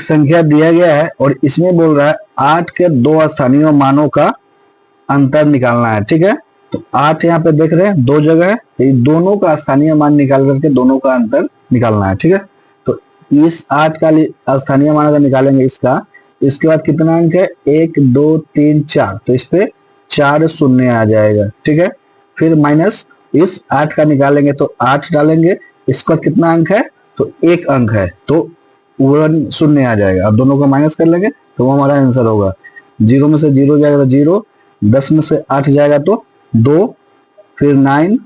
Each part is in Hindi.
संख्या दिया गया है और इसमें बोल रहा है 8 के दो स्थानीय मानों का अंतर निकालना है। ठीक है, तो 8 यहाँ पे देख रहे हैं दो जगह है, तो दोनों का स्थानीय मान निकाल करके दोनों का अंतर निकालना है। ठीक है, तो इस 8 का स्थानीय मान अगर निकालेंगे इसका, तो इसके बाद कितना अंक है, 1 2 3 4, तो इस पे 4 शून्य आ जाएगा। ठीक है, फिर माइनस इस 8 का निकालेंगे तो 8 डालेंगे, इसका कितना अंक है, तो 1 अंक है, तो 1 शून्य आ जाएगा। अब दोनों को माइनस कर लेंगे तो वो हमारा आंसर होगा। 0 में से 0 जाएगा तो 0, 10 में से 8 जाएगा तो 2, फिर 9,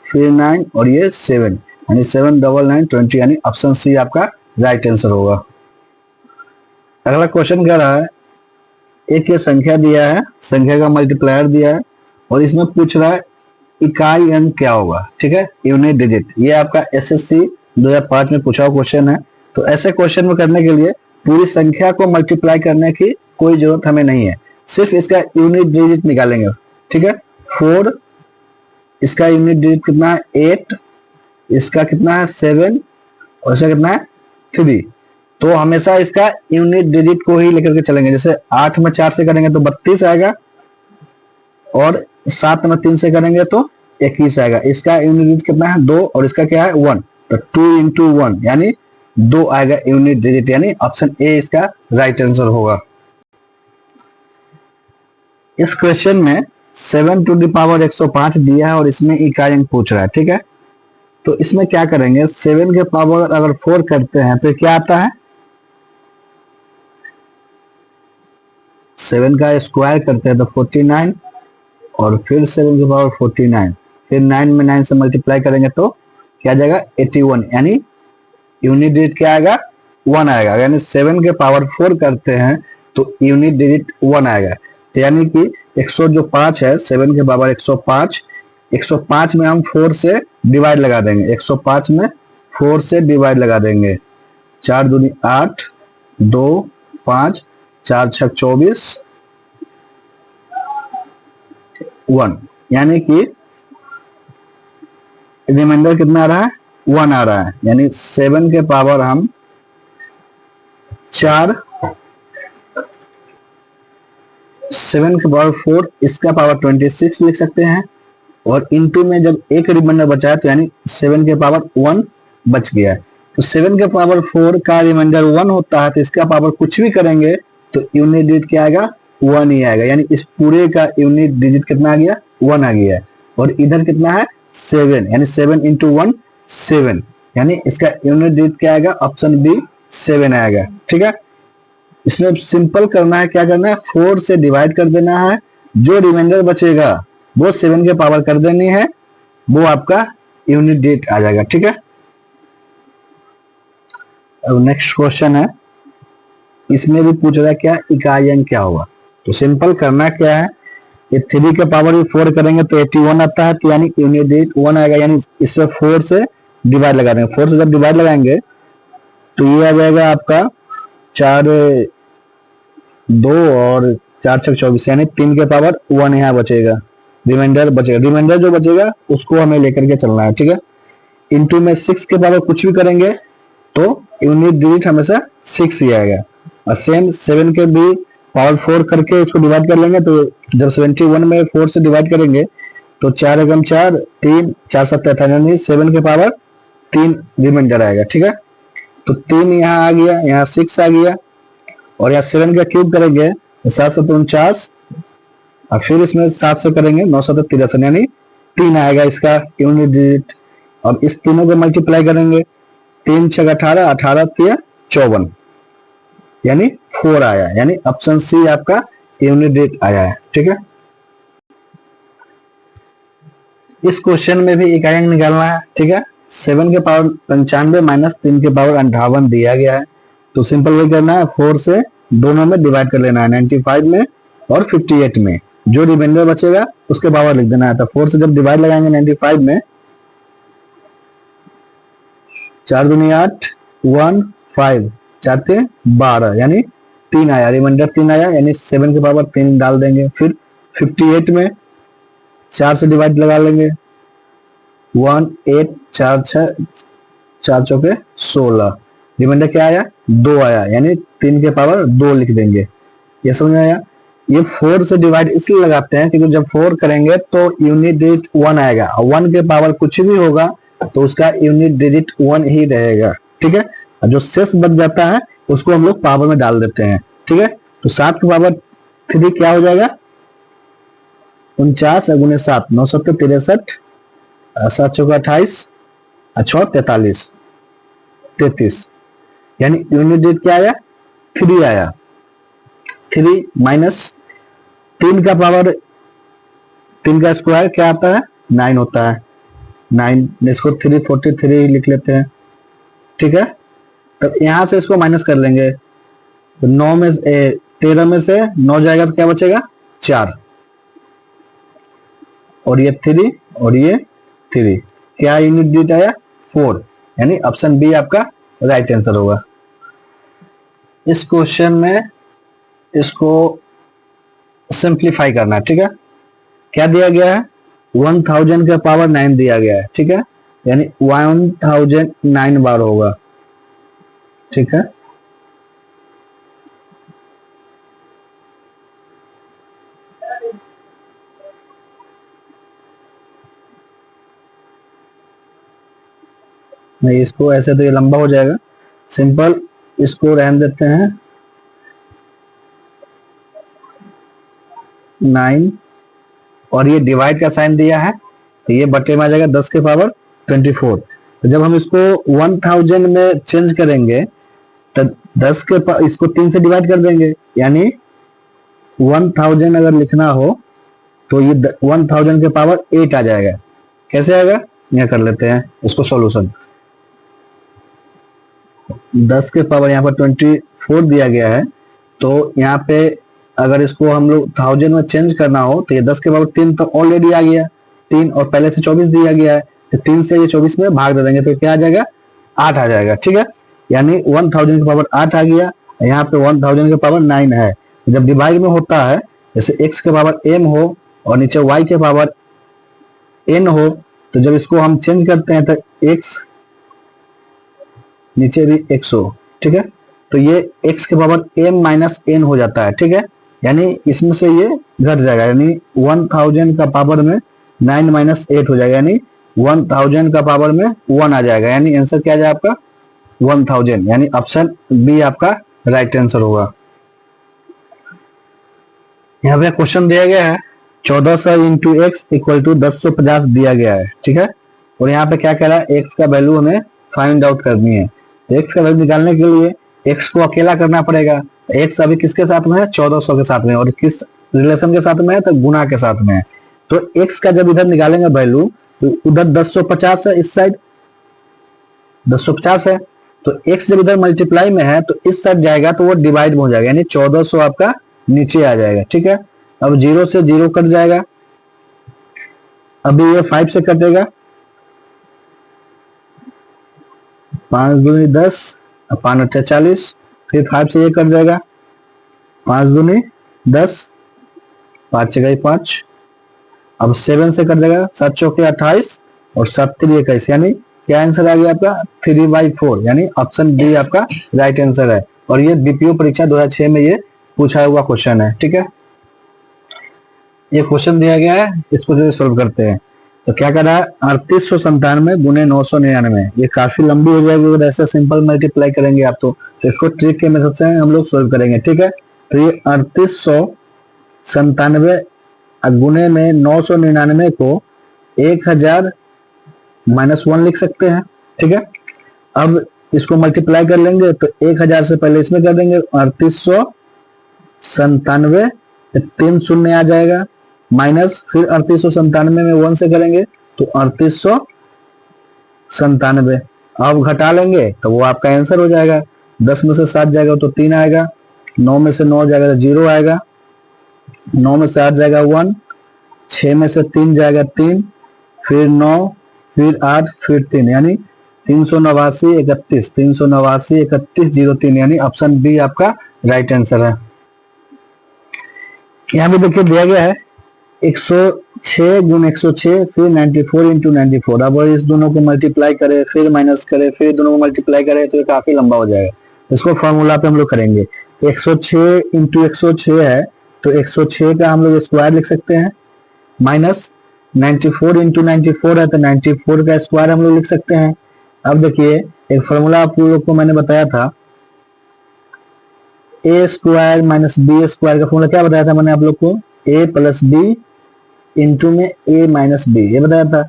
फिर 9 और ये 7, यानी 7 डबल 9 20, यानी ऑप्शन सी आपका राइट आंसर होगा। अगला क्वेश्चन कह रहा है, एक ये संख्या दिया है, संख्या का मल्टीप्लायर दिया है और इसमें पूछ रहा है इकाई अंक क्या होगा। ठीक है, यूनिट डिजिट, ये आपका एसएससी 2005 में पूछा हुआ क्वेश्चन है। तो ऐसे क्वेश्चन में करने के लिए पूरी संख्या को मल्टीप्लाई करने की कोई जरूरत हमें नहीं है, सिर्फ इसका यूनिट डिजिट निकालेंगे। ठीक है, 4, इसका यूनिट डिजिट कितना है 8, इसका कितना है 7 और इसका कितना है 3। तो हमेशा इसका यूनिट डिजिट को ही लेकर के चलेंगे। जैसे 8 में 4 से करेंगे तो 32 आएगा और 7 में 3 से करेंगे तो 21 आएगा। इसका यूनिट डिजिट कितना है 2 और इसका क्या है 1, तो 2 into 1 यानी 2 आएगा यूनिट डिजिट, यानी ऑप्शन ए इसका राइट आंसर होगा। इस क्वेश्चन में 7 टू द पावर 105 दिया है और इसमें इकाई अंक पूछ रहा है। ठीक है, तो इसमें क्या करेंगे, 7 के पावर अगर 4 करते हैं तो क्या आता है, 7 का स्क्वायर करते हैं तो 49 और फिर 7 के पावर 49, फिर 9 में 9 से मल्टीप्लाई करेंगे तो क्या जाएगा 81, यानी यूनिट डिजिट क्या आएगा 1 आएगा। यानी 7 के पावर 4 करते हैं तो यूनिट डिजिट 1 आएगा। तो यानी कि 105 है, 7 के पावर 105, 105 में हम 4 से डिवाइड लगा देंगे, 105 में 4 से डिवाइड लगा देंगे, 4 दूनी 8, 2 5, 4 6 24, 1, यानी कि रिमाइंडर कितना आ रहा है 1 आ रहा है। यानी 7 के पावर हम 4, 7 के पावर 4, इसका पावर 26 लिख सकते हैं और इनटू में जब एक रिमाइंडर बचा है तो यानी 7 के पावर 1 बच गया है। तो 7 के पावर 4 का रिमाइंडर 1 होता है, तो इसका पावर कुछ भी करेंगे तो यूनिट डिजिट क्या आएगा 1 ही आएगा। यानी इस पूरे का यूनिट डिजिट कितना आ गया 1 आ गया है और इधर कितना है 7, यानी 7 into 1 7, यानी इसका यूनिट डिजिट क्या आएगा ऑप्शन बी 7 आएगा। ठीक है, इसमें सिंपल करना है, क्या करना है 4 से डिवाइड कर देना है, जो रिमाइंडर बचेगा वो 7 के पावर कर देनी है, वो आपका यूनिट डिजिट आ जाएगा। ठीक है, अब नेक्स्ट क्वेश्चन है, इसमें भी पूछ रहा है क्या इकाई अंक क्या होगा। तो सिंपल करना क्या है, ये 3 के पावर भी 4 करेंगे तो 81 आता है, तो यानी यूनिट डिजिट 1 आएगा। यानी इसमें 4 से डिवाइड लगा देंगे, 4 से जब डिवाइड लगाएंगे तो ये आ जाएगा आपका 4 2 और 4 6 24, यानी 3 के पावर 1 यहाँ बचेगा, रिमाइंडर बचेगा। रिमाइंडर जो बचेगा उसको हमें लेकर के चलना है। ठीक है, इनटू में 6 के पावर कुछ भी करेंगे तो यूनिट डिजिट हमेशा 6 ही आएगा। और सेम 7 के भी पावर 4 करके इसको डिवाइड कर लेंगे, तो जब 71 में 4 से डिवाइड करेंगे तो 4 एकम 4, 3 4 7 18, यानी 7 के पावर 3 रिमाइंडर आएगा। ठीक है, तो 3 यहाँ आ गया, यहाँ 6 आ गया और यहाँ 7 का क्यूब करेंगे तो 7 7 49 और फिर इसमें 7 से करेंगे 9 7 63, यानी 3 आएगा इसका यूनिट डिजिट। अब इस तीनों को मल्टीप्लाई करेंगे, 3 6 18, 18 3 54, यानी 4 आया, यानी ऑप्शन सी आपका यूनिट डिजिट आया है। ठीक है, इस क्वेश्चन में भी इकाई अंक निकालना है। ठीक है, 7 के पावर 95 माइनस 3 के पावर 58 दिया गया है, तो सिंपल वही करना है, 4 से दोनों में डिवाइड कर लेना है, 95 में और 58 में, जो रिमाइंडर बचेगा उसके पावर लिख देना है। तो 4 से जब डिवाइड लगाएंगे 95 में, 4 दूनी 8, 1 5, 4 थे 12, यानी 3 आया, रिमाइंडर 3 आया, यानी 7 के पावर 3 डाल देंगे। फिर 58 में 4 से डिवाइड लगा लेंगे, 1 8 4 6 4 चौके 16, रिमाइंडर क्या आया, 2 आया, यानी 3 के पावर 2 लिख देंगे। ये समझ में आया। ये 4 से डिवाइड इसलिए लगाते हैं क्योंकि जब 4 करेंगे तो यूनिट डिजिट 1 आएगा, और 1 के पावर कुछ भी होगा तो उसका यूनिट डिजिट 1 ही रहेगा, ठीक है। और जो शेष बच जाता है उसको हम लोग पावर में डाल देते हैं, ठीक है। तो 7 के पावर 3 क्या हो जाएगा, 49 गुने 7, 9 7 63, 7 चौका 28, 6 43, 33, यानी यूनिट डिजिट क्या आया, 3 आया। 3 माइनस 3 का पावर 3 का स्क्वायर क्या आता है, 9 होता है। 9, इसको 343 लिख लेते हैं, ठीक है। तब यहां से इसको माइनस कर लेंगे तो 9 में 13 में से 9 जाएगा तो क्या बचेगा, 4, और ये 3 और ये 3, क्या यूनिट डिजिट आया, 4, यानी ऑप्शन बी आपका राइट आंसर होगा। इस क्वेश्चन में इसको सिंप्लीफाई करना है, ठीक है। क्या दिया गया है, 1000 का पावर 9 दिया गया है, ठीक है, यानी 1009 बार होगा, ठीक है। नहीं, इसको ऐसे तो ये लंबा हो जाएगा, सिंपल इसको रहने देते हैं 9, और ये डिवाइड का साइन दिया है तो ये बटे में आ जाएगा 10 के पावर 24। तो जब हम इसको 1000 में चेंज करेंगे तो 10 के इसको 3 से डिवाइड कर देंगे, यानी 1000 अगर लिखना हो तो ये 1000 के पावर 8 आ जाएगा। कैसे आएगा, यहां कर लेते हैं इसको सॉल्यूशन। 10 के पावर यहाँ पर 24 दिया गया है, तो यहाँ पे अगर इसको हम लोग 1000 में चेंज करना हो तो ये 10 के पावर 3 तो ऑलरेडी आ गया 3, और पहले से 24 दिया गया है, तो 3 से ये 24 में भाग दे देंगे तो क्या आ जाएगा, 8 आ जाएगा, ठीक है। यानी 1000 के पावर 8 आ गया, यहाँ पे 1000 के पावर 9 है। जब डिवाइड में होता है, जैसे x के पावर m हो और नीचे y के पावर n हो, तो जब इसको हम चेंज करते हैं तो x नीचे भी x हो, ठीक है। तो ये x के पावर m माइनस n हो जाता है, ठीक है, यानी इसमें से ये घट जाएगा, यानी 1000 का पावर में 9 माइनस 8 हो जाएगा, यानी 1000 का पावर में 1 आ जाएगा, यानी आंसर क्या आ जाएगा आपका 1000, यानी ऑप्शन बी आपका राइट आंसर होगा। यहाँ पे क्वेश्चन दिया गया है 1400 इंटू एक्स इक्वल टू 1050 दिया गया है, ठीक है। और यहाँ पे क्या कह रहा है, एक्स का वैल्यू हमें फाइंड आउट करनी है। तो एक्स का वैल्यू निकालने के लिए एक्स को अकेला करना पड़ेगा। एक्स अभी किसके साथ में है, 1400 के साथ में, और किस रिलेशन के साथ में है, तो गुना के साथ में है। तो एक्स का जब इधर निकालेंगे वैल्यू तो उधर 1050 है, इस साइड 1050 है, तो एक्स जब इधर मल्टीप्लाई में है तो इस साइड जाएगा तो वो डिवाइड में हो जाएगा, यानी 1400 आपका नीचे आ जाएगा, ठीक है। अब 0 से 0 कट जाएगा, अभी ये 5 से कटेगा, 5 दूनी 10, 5 अट्ठे 40, फिर 5 से ये कट जाएगा, 5 दूनी 10, 5 जगह 5, अब 7 से कट जाएगा, 7 चौके 28 और 7 3 21, यानी क्या आंसर आ गया आपका 3/4, यानी ऑप्शन डी आपका राइट आंसर है। और ये बीपीओ परीक्षा 2006 में ये पूछा हुआ क्वेश्चन है, ठीक है। ये क्वेश्चन दिया गया है, इसको जो सोल्व करते हैं तो क्या कर रहा है, 3897 गुने 999, ये काफी लंबी हो जाएगी अगर ऐसे सिंपल मल्टीप्लाई करेंगे आप तो इसको ट्रिक के मेथड से हम लोग सोल्व करेंगे, ठीक है। तो ये 3897 गुने में 999 को 1000 -1 लिख सकते हैं, ठीक है। अब इसको मल्टीप्लाई कर लेंगे तो 1000 से पहले इसमें कर देंगे 3897, 3 शून्य आ जाएगा, माइनस फिर 3897 में 1 से करेंगे तो 3897, अब घटा लेंगे तो वो आपका आंसर हो जाएगा। 10 में से 7 जाएगा तो 3 आएगा, 9 में से 9 जाएगा तो 0 आएगा, 9 में से 8 जाएगा 1, 6 में से 3 जाएगा 3, फिर 9, फिर 8, फिर 3, यानी 389 31, 389 31 03, यानी ऑप्शन बी आपका राइट आंसर है। यहाँ पे देखिए दिया गया है 6 गुण 106 फिर 94 इंटू 94। अब इस दोनों को मल्टीप्लाई करें फिर माइनस करें फिर दोनों को मल्टीप्लाई करें तो ये काफी लंबा हो जाएगा। इसको फॉर्मूला पे हम लोग करेंगे। 106 इंटू 106 है तो 106 का हम लोग स्क्वायर लिख सकते हैं, माइनस 94 इंटू 94 है तो 94 का स्क्वायर हम लोग लिख सकते हैं। अब देखिए एक फॉर्मूला आप लोग को मैंने बताया था, ए स्क्वायर माइनस बी स्क्वायर का फॉर्मूला क्या बताया था मैंने आप लोग को, ए प्लस बी इंटू में ए माइनस बी, ये बताया था।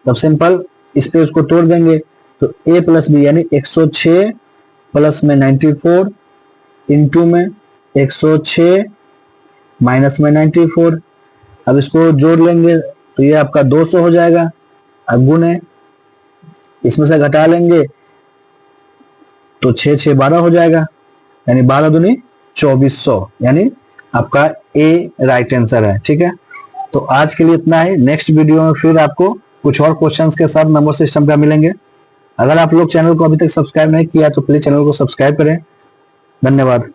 तब सिंपल इस पे उसको तोड़ देंगे तो ए प्लस बी यानी 106 प्लस में 94 इंटू में 106 माइनस में 94। अब इसको जोड़ लेंगे तो ये आपका 200 हो जाएगा। अब गुणे इसमें से घटा लेंगे तो 6 6 12 हो जाएगा, यानी 12 दूनी 2400, यानी आपका ए राइट आंसर है। ठीक है, तो आज के लिए इतना ही। नेक्स्ट वीडियो में फिर आपको कुछ और क्वेश्चंस के साथ नंबर सिस्टम का मिलेंगे। अगर आप लोग चैनल को अभी तक सब्सक्राइब नहीं किया तो प्लीज चैनल को सब्सक्राइब करें। धन्यवाद।